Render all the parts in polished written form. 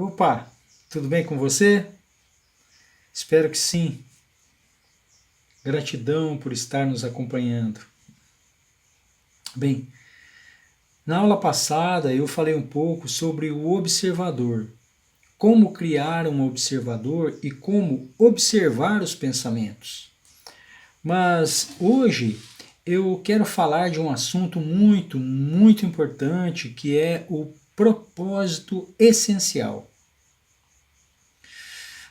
Opa, tudo bem com você? Espero que sim. Gratidão por estar nos acompanhando. Bem, na aula passada eu falei um pouco sobre o observador, como criar um observador e como observar os pensamentos. Mas hoje eu quero falar de um assunto muito importante que é o propósito essencial.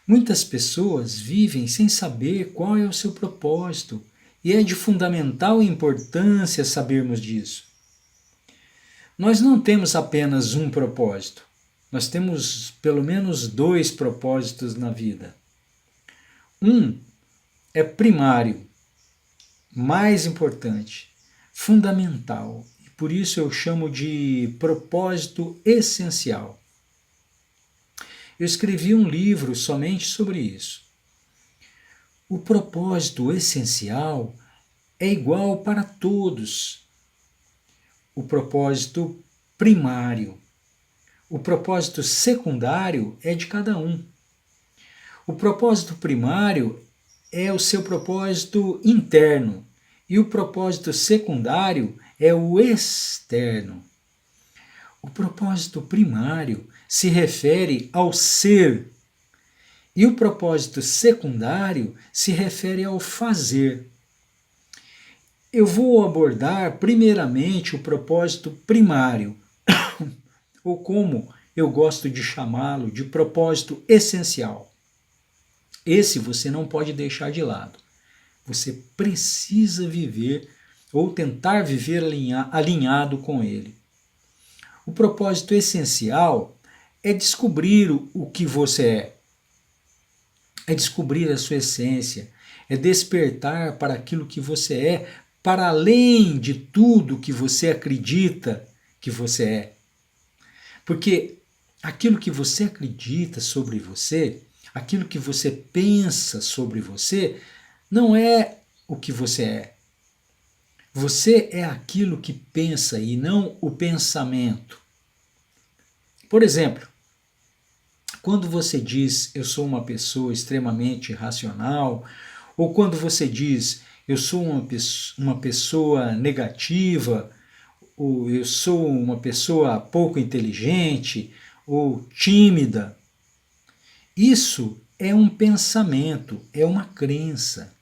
Muitas pessoas vivem sem saber qual é o seu propósito, e é de fundamental importância sabermos disso. Nós não temos apenas um propósito, nós temos pelo menos dois propósitos na vida. Um é primário, mais importante, fundamental, e por isso eu chamo de propósito essencial. Eu escrevi um livro somente sobre isso. O propósito essencial é igual para todos. O propósito primário. O propósito secundário é de cada um. O propósito primário é o seu propósito interno e o propósito secundário é o externo. O propósito primário se refere ao ser e o propósito secundário se refere ao fazer. Eu vou abordar primeiramente o propósito primário, ou como eu gosto de chamá-lo, de propósito essencial. Esse você não pode deixar de lado. Você precisa viver ou tentar viver alinhado com ele. O propósito essencial é descobrir o que você é descobrir a sua essência, é despertar para aquilo que você é, para além de tudo que você acredita que você é. Porque aquilo que você acredita sobre você, aquilo que você pensa sobre você, não é o que você é. Você é aquilo que pensa e não o pensamento. Por exemplo, quando você diz eu sou uma pessoa extremamente racional, ou quando você diz eu sou uma pessoa negativa, ou eu sou uma pessoa pouco inteligente, ou tímida, isso é um pensamento, é uma crença.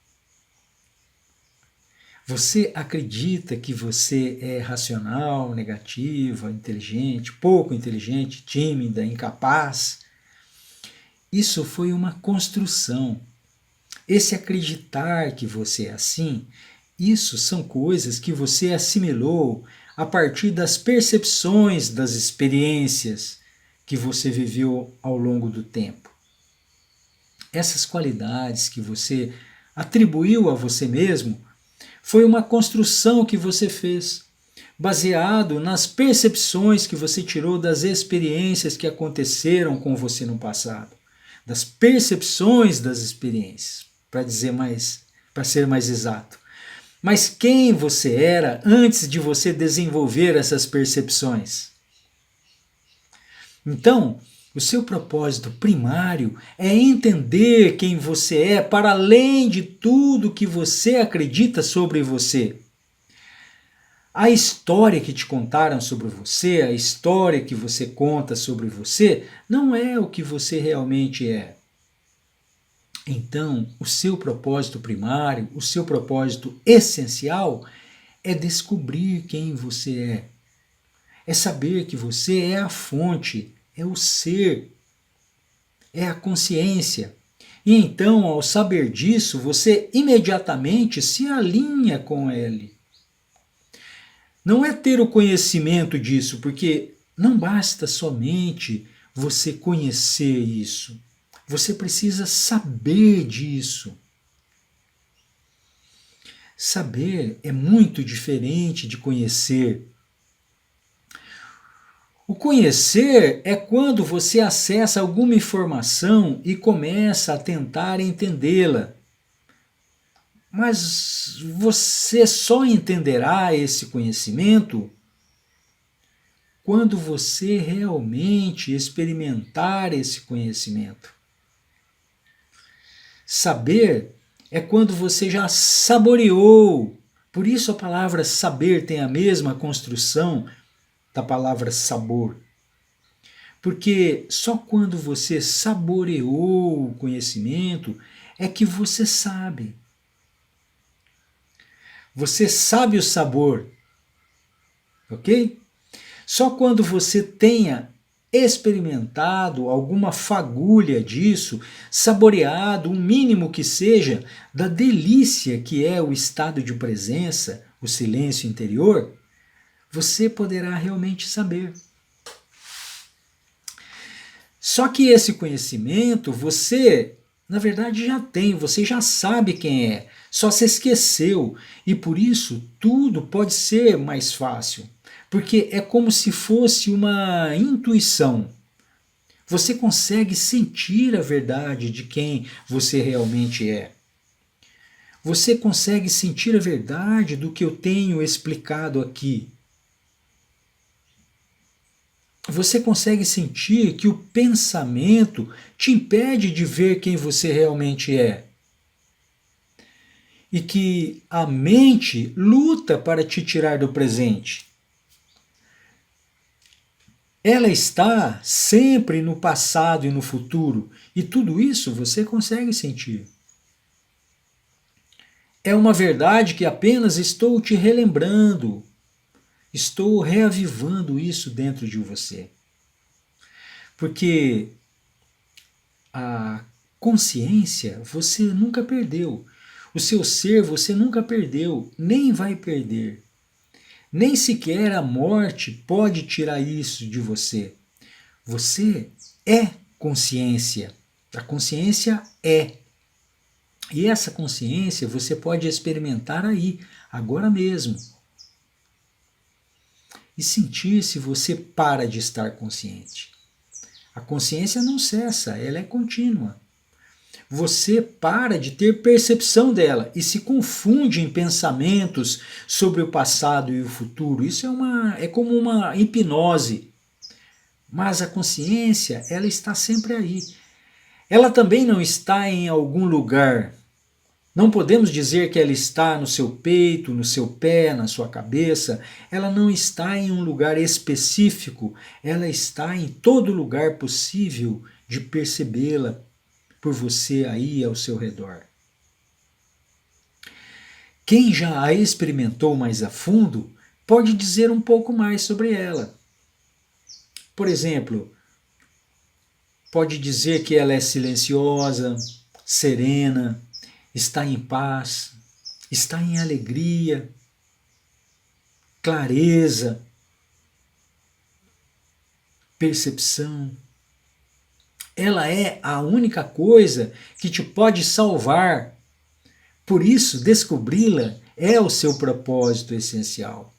Você acredita que você é racional, negativa, inteligente, pouco inteligente, tímida, incapaz? Isso foi uma construção. Esse acreditar que você é assim, isso são coisas que você assimilou a partir das percepções das experiências que você viveu ao longo do tempo. Essas qualidades que você atribuiu a você mesmo foi uma construção que você fez, baseado nas percepções que você tirou das experiências que aconteceram com você no passado, das percepções das experiências, para ser mais exato. Mas quem você era antes de você desenvolver essas percepções? Então, o seu propósito primário é entender quem você é para além de tudo que você acredita sobre você. A história que te contaram sobre você, a história que você conta sobre você, não é o que você realmente é. Então, o seu propósito primário, o seu propósito essencial é descobrir quem você é. É saber que você é a fonte, é o ser, é a consciência. E então, ao saber disso, você imediatamente se alinha com ele. Não é ter o conhecimento disso, porque não basta somente você conhecer isso. Você precisa saber disso. Saber é muito diferente de conhecer. O conhecer é quando você acessa alguma informação e começa a tentar entendê-la. Mas você só entenderá esse conhecimento quando você realmente experimentar esse conhecimento. Saber é quando você já saboreou. Por isso a palavra saber tem a mesma construção da palavra sabor. Porque só quando você saboreou o conhecimento é que você sabe. Você sabe o sabor, ok? Só quando você tenha experimentado alguma fagulha disso, saboreado, o mínimo que seja, da delícia que é o estado de presença, o silêncio interior, você poderá realmente saber. Só que esse conhecimento você, na verdade, já tem, você já sabe quem é, só se esqueceu e por isso tudo pode ser mais fácil, porque é como se fosse uma intuição. Você consegue sentir a verdade de quem você realmente é. Você consegue sentir a verdade do que eu tenho explicado aqui. Você consegue sentir que o pensamento te impede de ver quem você realmente é. E que a mente luta para te tirar do presente. Ela está sempre no passado e no futuro, e tudo isso você consegue sentir. É uma verdade que apenas estou te relembrando, estou reavivando isso dentro de você. Porque a consciência você nunca perdeu, o seu ser você nunca perdeu, nem vai perder. Nem sequer a morte pode tirar isso de você. Você é consciência. A consciência é. E essa consciência você pode experimentar aí, agora mesmo. E sentir se você para de estar consciente. A consciência não cessa, ela é contínua. Você para de ter percepção dela e se confunde em pensamentos sobre o passado e o futuro. Isso é como uma hipnose. Mas a consciência, ela está sempre aí. Ela também não está em algum lugar. Não podemos dizer que ela está no seu peito, no seu pé, na sua cabeça. Ela não está em um lugar específico. Ela está em todo lugar possível de percebê-la por você aí ao seu redor. Quem já a experimentou mais a fundo pode dizer um pouco mais sobre ela. Por exemplo, pode dizer que ela é silenciosa, serena, está em paz, está em alegria, clareza, percepção. Ela é a única coisa que te pode salvar. Por isso, descobri-la é o seu propósito essencial.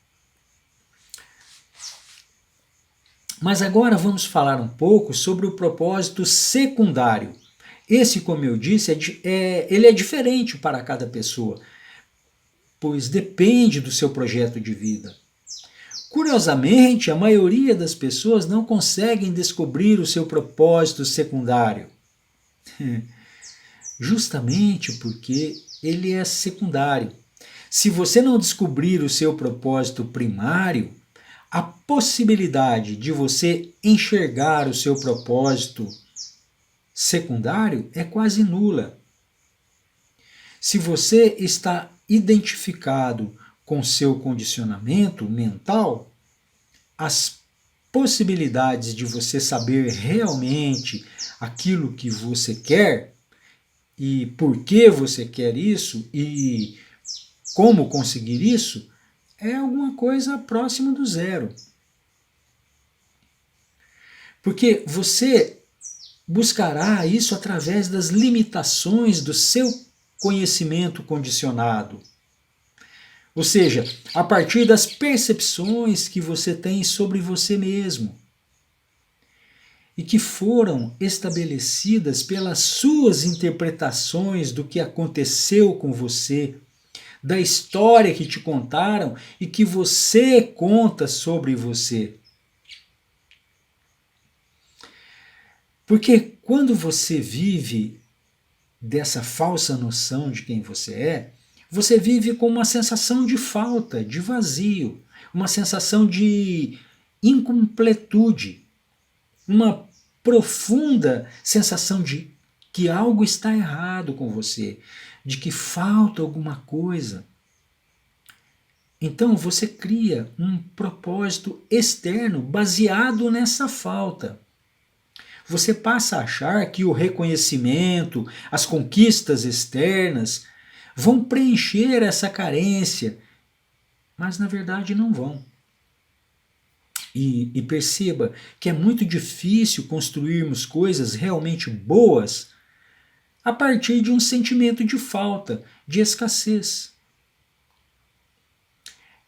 Mas agora vamos falar um pouco sobre o propósito secundário. Esse, como eu disse, ele é diferente para cada pessoa, pois depende do seu projeto de vida. Curiosamente, a maioria das pessoas não conseguem descobrir o seu propósito secundário. Justamente porque ele é secundário. Se você não descobrir o seu propósito primário, a possibilidade de você enxergar o seu propósito secundário é quase nula. Se você está identificado com seu condicionamento mental, as possibilidades de você saber realmente aquilo que você quer e por que você quer isso e como conseguir isso é alguma coisa próxima do zero. Porque você buscará isso através das limitações do seu conhecimento condicionado. Ou seja, a partir das percepções que você tem sobre você mesmo e que foram estabelecidas pelas suas interpretações do que aconteceu com você, da história que te contaram e que você conta sobre você. Porque quando você vive dessa falsa noção de quem você vive com uma sensação de falta, de vazio, uma sensação de incompletude, uma profunda sensação de que algo está errado com você, de que falta alguma coisa. Então você cria um propósito externo baseado nessa falta. Você passa a achar que o reconhecimento, as conquistas externas vão preencher essa carência, mas na verdade não vão. E perceba que é muito difícil construirmos coisas realmente boas a partir de um sentimento de falta, de escassez.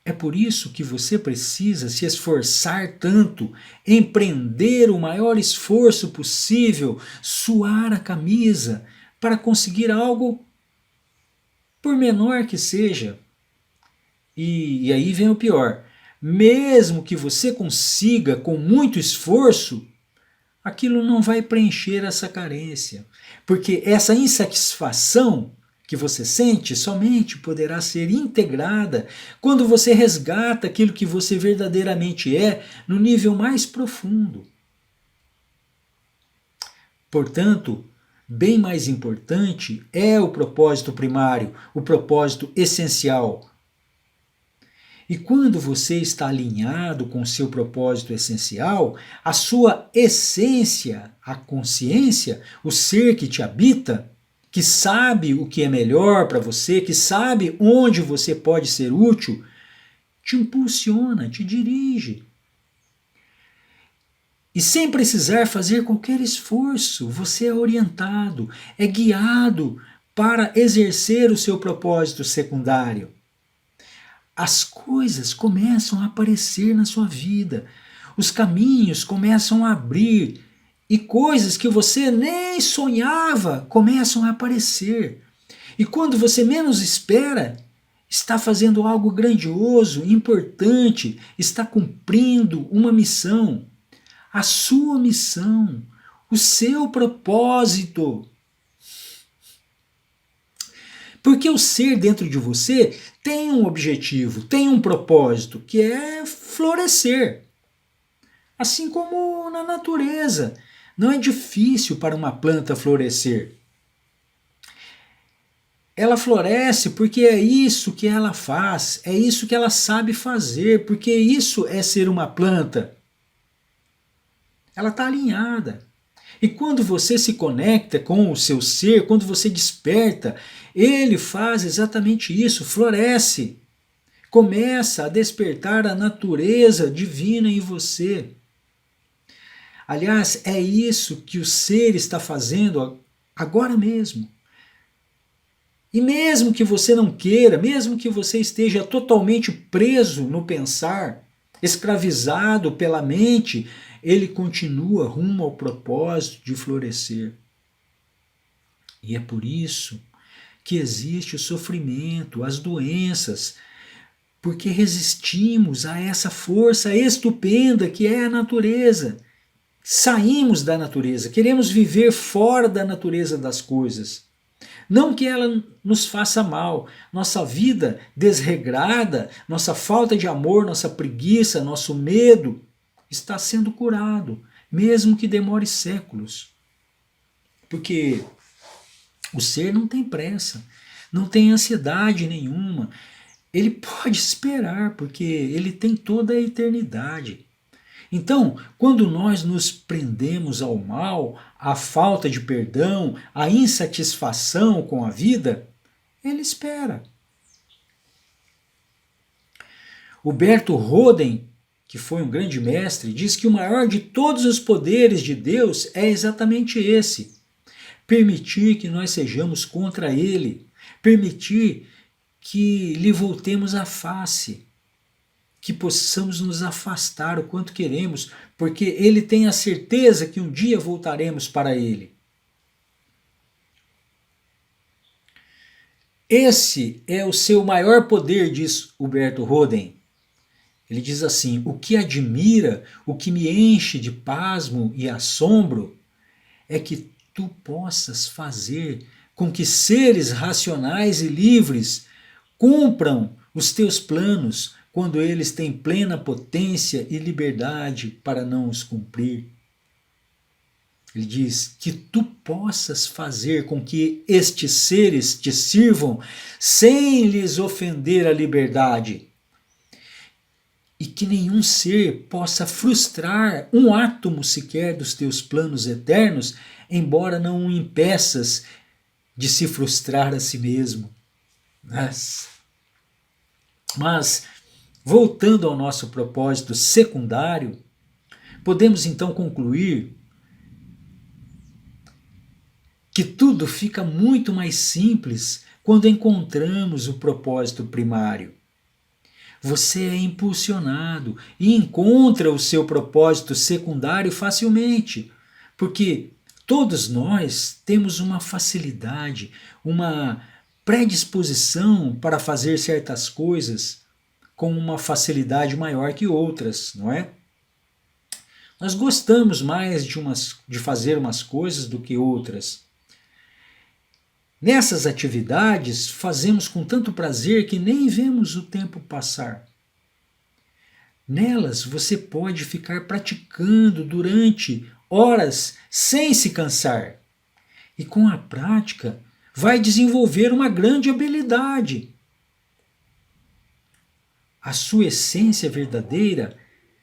É por isso que você precisa se esforçar tanto, empreender o maior esforço possível, suar a camisa para conseguir algo, por menor que seja. E aí vem o pior. Mesmo que você consiga com muito esforço, aquilo não vai preencher essa carência. Porque essa insatisfação que você sente somente poderá ser integrada quando você resgata aquilo que você verdadeiramente é no nível mais profundo. Portanto, bem mais importante é o propósito primário, o propósito essencial. E quando você está alinhado com o seu propósito essencial, a sua essência, a consciência, o ser que te habita, que sabe o que é melhor para você, que sabe onde você pode ser útil, te impulsiona, te dirige. E sem precisar fazer qualquer esforço, você é orientado, é guiado para exercer o seu propósito secundário. As coisas começam a aparecer na sua vida, os caminhos começam a abrir e coisas que você nem sonhava começam a aparecer. E quando você menos espera, está fazendo algo grandioso, importante, está cumprindo uma missão. A sua missão, o seu propósito. Porque o ser dentro de você tem um objetivo, tem um propósito, que é florescer. Assim como na natureza. Não é difícil para uma planta florescer. Ela floresce porque é isso que ela faz, é isso que ela sabe fazer, porque isso é ser uma planta. Ela está alinhada. E quando você se conecta com o seu ser, quando você desperta, ele faz exatamente isso, floresce. Começa a despertar a natureza divina em você. Aliás, é isso que o ser está fazendo agora mesmo. E mesmo que você não queira, mesmo que você esteja totalmente preso no pensar, escravizado pela mente, ele continua rumo ao propósito de florescer. E é por isso que existe o sofrimento, as doenças, porque resistimos a essa força estupenda que é a natureza. Saímos da natureza, queremos viver fora da natureza das coisas. Não que ela nos faça mal, nossa vida desregrada, nossa falta de amor, nossa preguiça, nosso medo, está sendo curado, mesmo que demore séculos. Porque o ser não tem pressa, não tem ansiedade nenhuma. Ele pode esperar, porque ele tem toda a eternidade. Então, quando nós nos prendemos ao mal, à falta de perdão, à insatisfação com a vida, ele espera. Huberto Roden, que foi um grande mestre, diz que o maior de todos os poderes de Deus é exatamente esse: permitir que nós sejamos contra ele, permitir que lhe voltemos a face, que possamos nos afastar o quanto queremos, porque ele tem a certeza que um dia voltaremos para ele. Esse é o seu maior poder, diz Huberto Roden. Ele diz assim: o que admira, o que me enche de pasmo e assombro, é que tu possas fazer com que seres racionais e livres cumpram os teus planos quando eles têm plena potência e liberdade para não os cumprir. Ele diz que tu possas fazer com que estes seres te sirvam sem lhes ofender a liberdade. E que nenhum ser possa frustrar um átomo sequer dos teus planos eternos, embora não o impeças de se frustrar a si mesmo. Mas voltando ao nosso propósito secundário, podemos então concluir que tudo fica muito mais simples quando encontramos o propósito primário. Você é impulsionado e encontra o seu propósito secundário facilmente, porque todos nós temos uma facilidade, uma predisposição para fazer certas coisas com uma facilidade maior que outras, não é? Nós gostamos mais de fazer umas coisas do que outras. Nessas atividades, fazemos com tanto prazer que nem vemos o tempo passar. Nelas, você pode ficar praticando durante horas sem se cansar. E com a prática, vai desenvolver uma grande habilidade. A sua essência verdadeira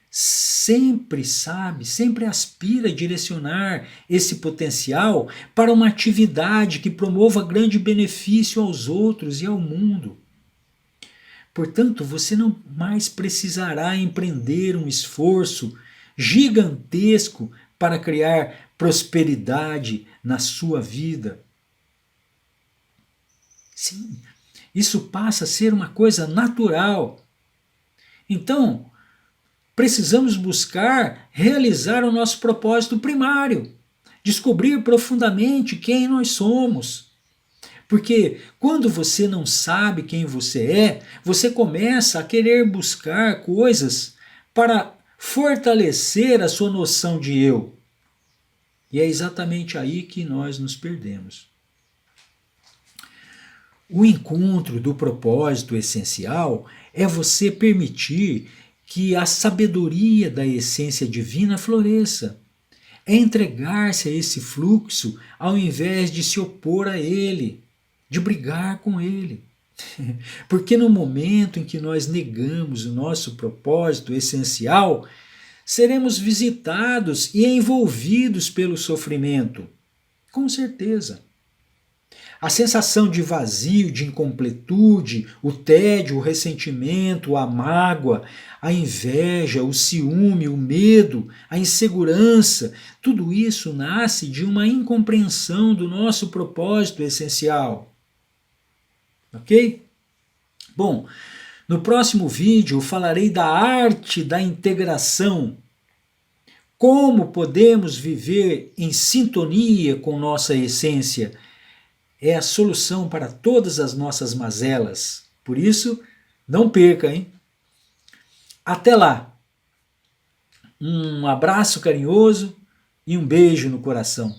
sempre sabe, sempre aspira a direcionar esse potencial para uma atividade que promova grande benefício aos outros e ao mundo. Portanto, você não mais precisará empreender um esforço gigantesco para criar prosperidade na sua vida. Sim, isso passa a ser uma coisa natural. Então, precisamos buscar realizar o nosso propósito primário, descobrir profundamente quem nós somos. Porque quando você não sabe quem você é, você começa a querer buscar coisas para fortalecer a sua noção de eu. E é exatamente aí que nós nos perdemos. O encontro do propósito essencial é você permitir que a sabedoria da essência divina floresça. É entregar-se a esse fluxo ao invés de se opor a ele, de brigar com ele. Porque no momento em que nós negamos o nosso propósito essencial, seremos visitados e envolvidos pelo sofrimento. Com certeza. A sensação de vazio, de incompletude, o tédio, o ressentimento, a mágoa, a inveja, o ciúme, o medo, a insegurança, tudo isso nasce de uma incompreensão do nosso propósito essencial. Ok? Bom, no próximo vídeo eu falarei da arte da integração. Como podemos viver em sintonia com nossa essência? É a solução para todas as nossas mazelas. Por isso, não perca, hein? Até lá! Um abraço carinhoso e um beijo no coração.